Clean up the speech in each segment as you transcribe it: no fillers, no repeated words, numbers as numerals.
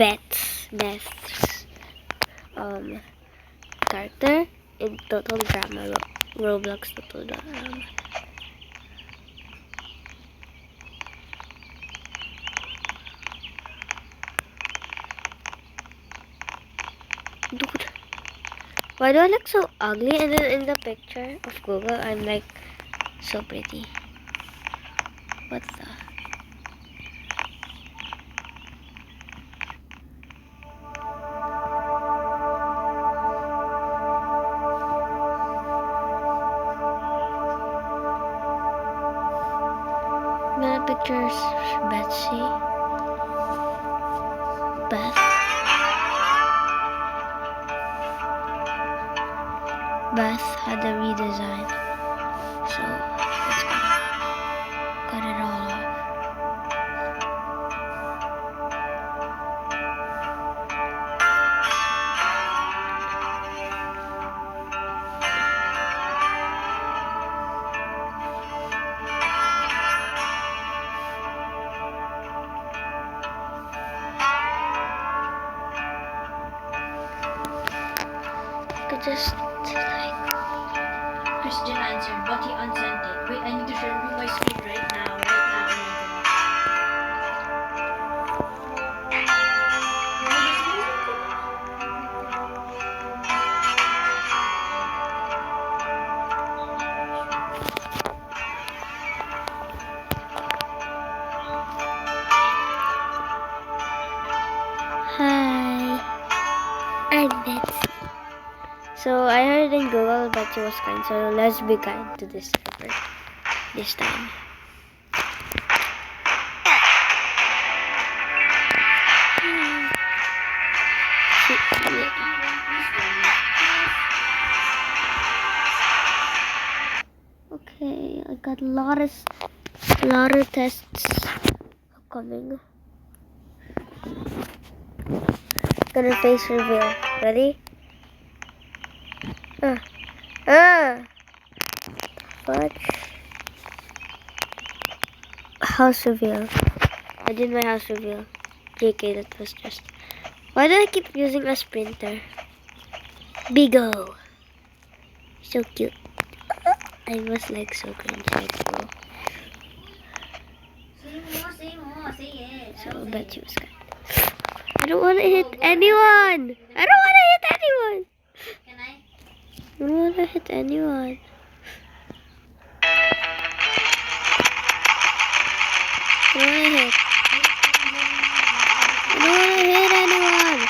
Beth's character in Total Drama Roblox Total Drama. Dude, why do I look so ugly? And then in the picture of Google, I'm like so pretty. What the? The pictures Betsy, Beth, had a redesign, so let's cut it all off. Could just like Christian answered, but he unsent it. Wait, I need to share my screen right now. hi, I'm Betsy. So I heard in Google Betsy was kind, so let's be kind to this server this time. Okay, I got a lot of tests coming. Gonna face reveal. Ready? Fudge. House reveal. I did my house reveal. JK, that was just. Why do I keep using a sprinter? Bigo. So cute. I was like so cringe. Say it. So I bet you was kind. I don't want to hit anyone. I don't want to hit anyone. Can I? I don't want to hit anyone. I don't want to hit. I don't want to hit anyone.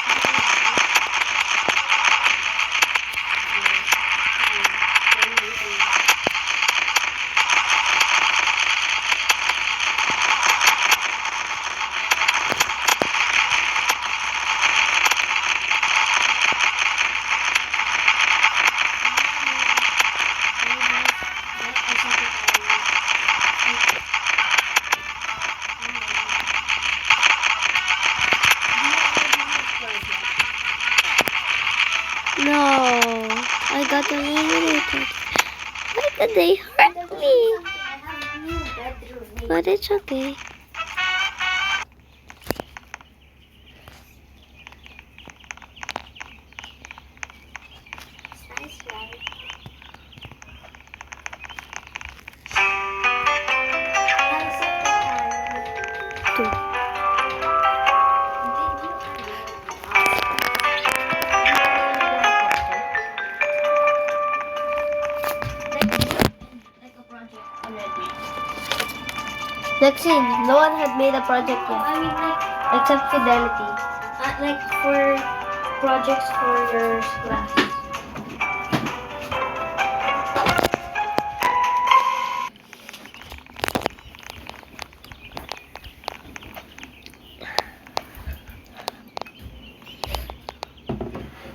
No, I got eliminated. Why did they hurt me? But it's okay. Two. Lexi, no one had made a project yet, I mean, except Fidelity. like for projects for your class.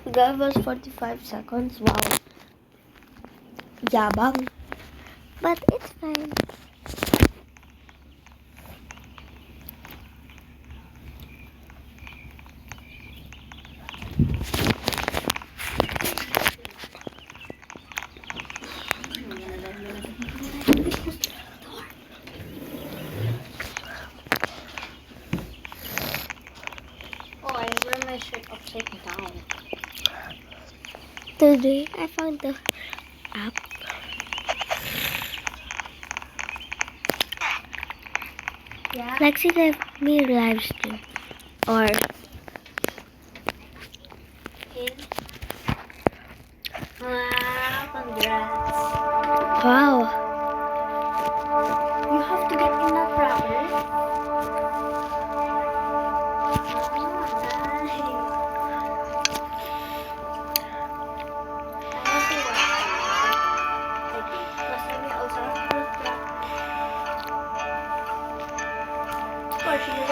That was 45 seconds. Wow. Yabang. But it's fine. Oh, I my shirt upside down? Today, I found the app. Yeah. Lexi let me live stream. Or, In. Wow, congrats. wow. You have to get in that proper. Or she does it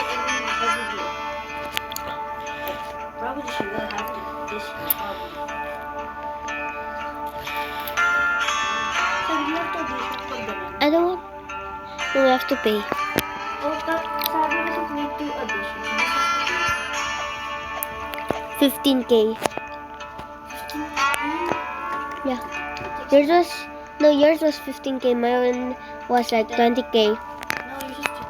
every day. Probably she will have to this year, probably. So you have to audition for ganun. I don't want. No, we have to pay. Oh, but sabi doesn't need to audition. She just has to pay. 15K. 15K? Yeah. Yours was. No, yours was 15K. Mine was like 20K. No, you just cheap.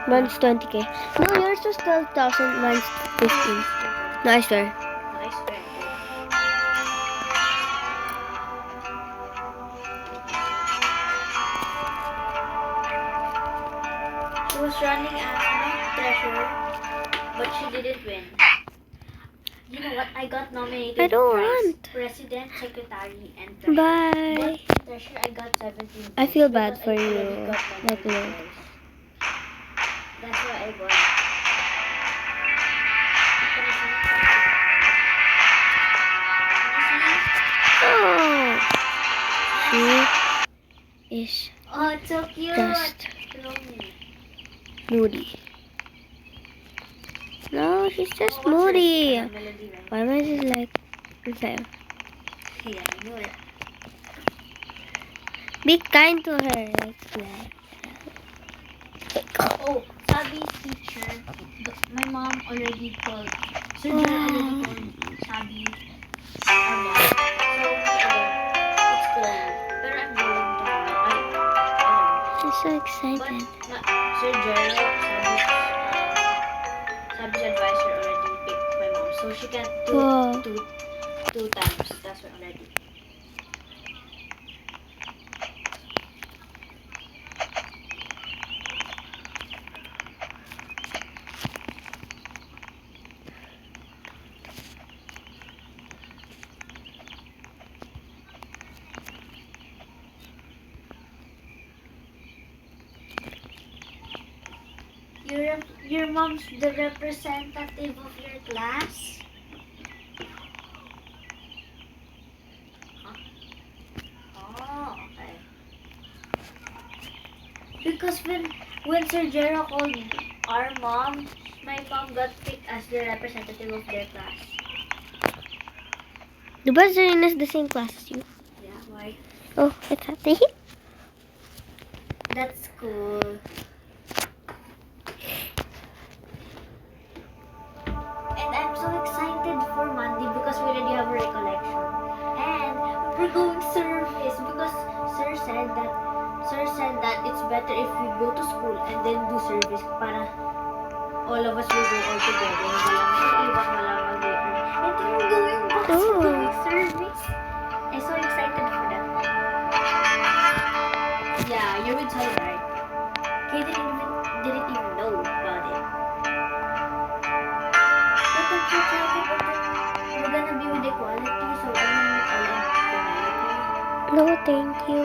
Mine's 20K. No, yours was 12,000. Mine's 15. No, I swear. Nice, very good. She was running as treasurer, but she didn't win. You know what? I got nominated I don't twice. want. President, secretary, and treasurer. Bye. But treasurer, I got 17 I feel votes bad because for I you, already got nominated Lachlan. twice. That's why I won. Can you see? Oh. She is Oh, it's so cute. just Show me. moody. No, she's just Oh, what's moody. this? Melody, right? Why am I just like okay? Yeah, I know it. Be kind to her. Oh, Sabi's teacher, my mom already called. Sir John already called Sabi our mom. So, it's called. Pero I'm going to. She's so But excited. Sir Gerald, Sabi's advisor already picked my mom. So she can do Wow. two times. That's what already. Your mom's the representative of your class? Huh? Oh, okay. Because when Sir Jero called our mom, my mom got picked as the representative of their class. Diba Serena's the same class as you? Yeah, why? Oh, it's happy. That's cool. And I'm so excited for Monday because we already have a recollection. And we're going service because Sir said that it's better if we go to school and then do service para all of us will go all together. Walang iiwan, walang mag-iwan. And then we're going back to Oh. doing service. I'm so excited for that. Yeah, you're with Sol, right? Kay didn't even know about it. But I'm so excited that we're gonna be with equality, so I don't alam equality. No, thank you.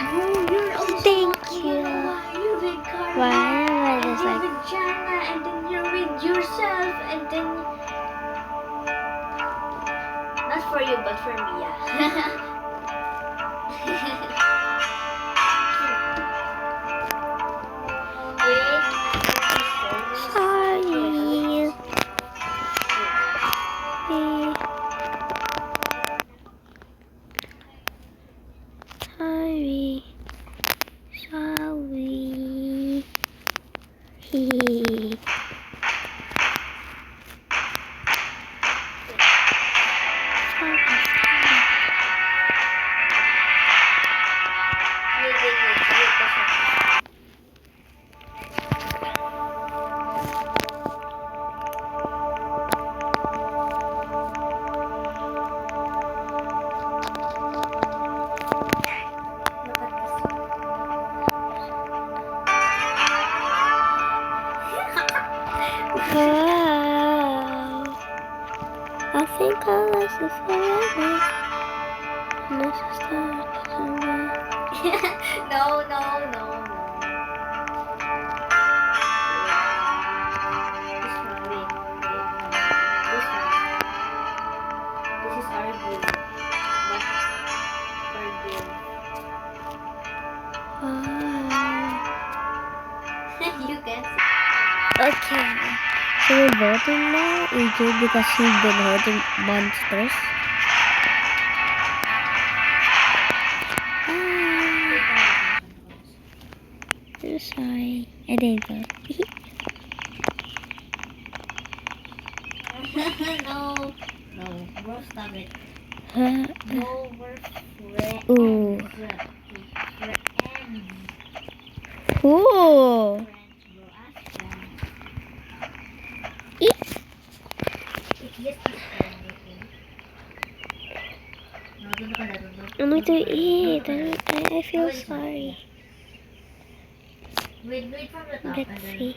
No, you're also Thank not. you. You know why? You're with Carla. Why am I And just you're like with Jana, and then you're with yourself, and then not for you, but for me, yeah. sorry? Sorry. Sorry. Sorry. think I'll last you forever. And this is the No, no, no, no. This one, wait, wait. This one. This is our game. Not our game. You can see. Okay. So we're voting now, AJ, because you've been hurting monsters. I'm sorry. I didn't vote. No. No, bro, stop it. Huh? No, we're friends. Ooh. Friends. Ooh. Friends, bro. Ask friends. Eat. It's just a friend, okay? No, doon ka na, doon. I'm going to eat. I feel sorry. Wait from the top. Let's and then- see.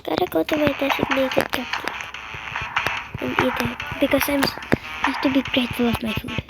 Gotta go to my designated cupcake and eat it because I have to be grateful of my food.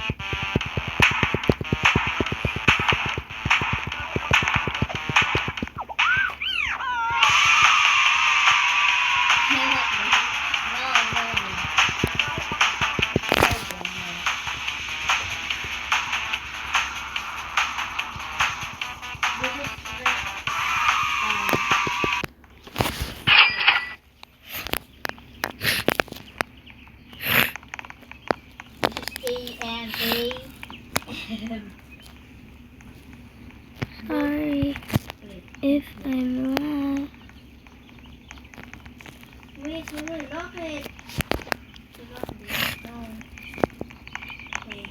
Sorry if I'm wrong. Wait, you will lock it. No. Wait.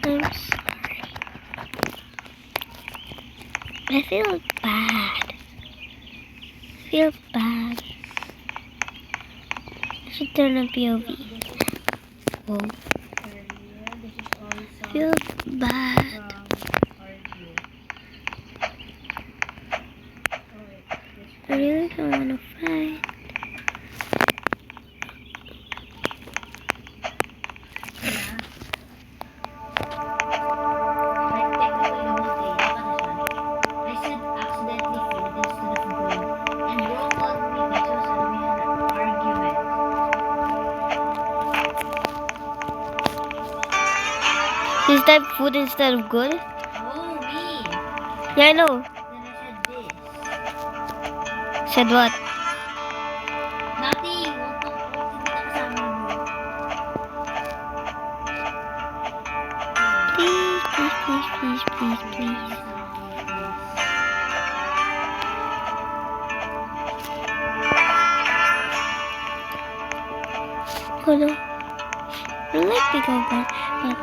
I'm sorry. I feel bad. I feel bad. I should turn on POV. Oh, This is also I feel bad. from our view. Oh, wait. I really don't want to fight. Like technically the whole day. Look at this one. I said accidentally food instead of good. And bro called me pesos and we had an argument. Is that food instead of good? Oh, me. Yeah, I know. Then I said this. Said what? Nothing. Huwag hindi ka kasama bro. Please, please, please, please, please, please. Oh no. I like big open, but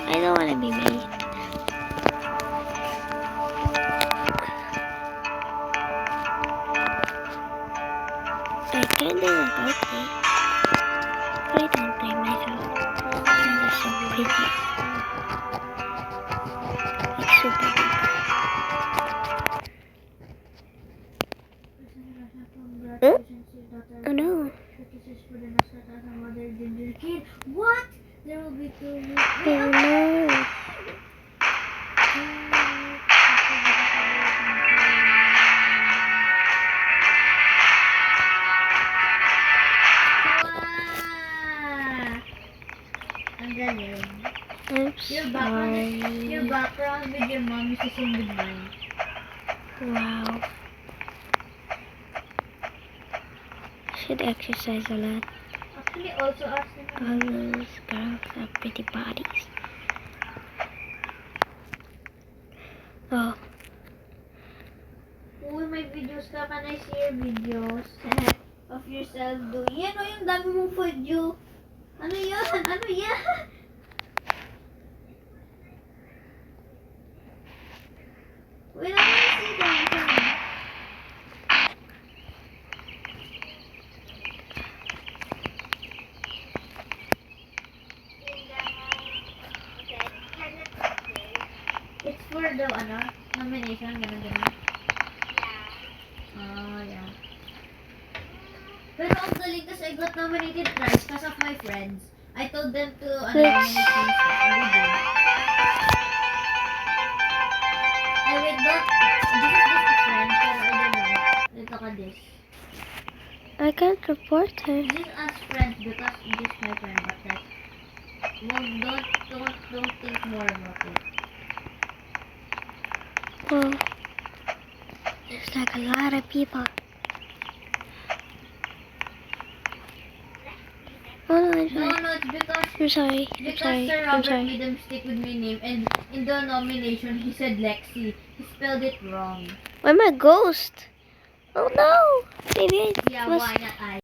I don't want to be made. I kinda look okay. But I don't blame myself. I'm just so pretty. Like super duper. Huh? Oh no. What? There will be two. Oh no. Ang galing. I'm Your sorry. background with your mom is the same with mine. Wow. I should exercise a lot. Actually, also ask them. All those girls have pretty bodies. Oh, Uy, may videos ka. Can I see your videos of yourself doing? Yan o, yung dami mong video. Ano yan? Ano yan? Wait, I wanna see that. the, nomination, ganun. Oh, yeah. Pero ang galing kasi I got nominated twice because of my friends. I told them to, nominate me instead. And they did. I wait, don't, this is just a friend, pero I don't know. Ito ka this. I can't report her. This is as friends because this is my friend, but like, don't think more about it. Well, there's like a lot of people. Oh no, I'm No, sorry. it's because I'm sorry. I'm Because sorry. Sir I'm Robert sorry. made a mistake with my name, and in the nomination he said Lexi. He spelled it wrong. I'm a ghost. Oh no! Maybe I Yeah, was. why not I?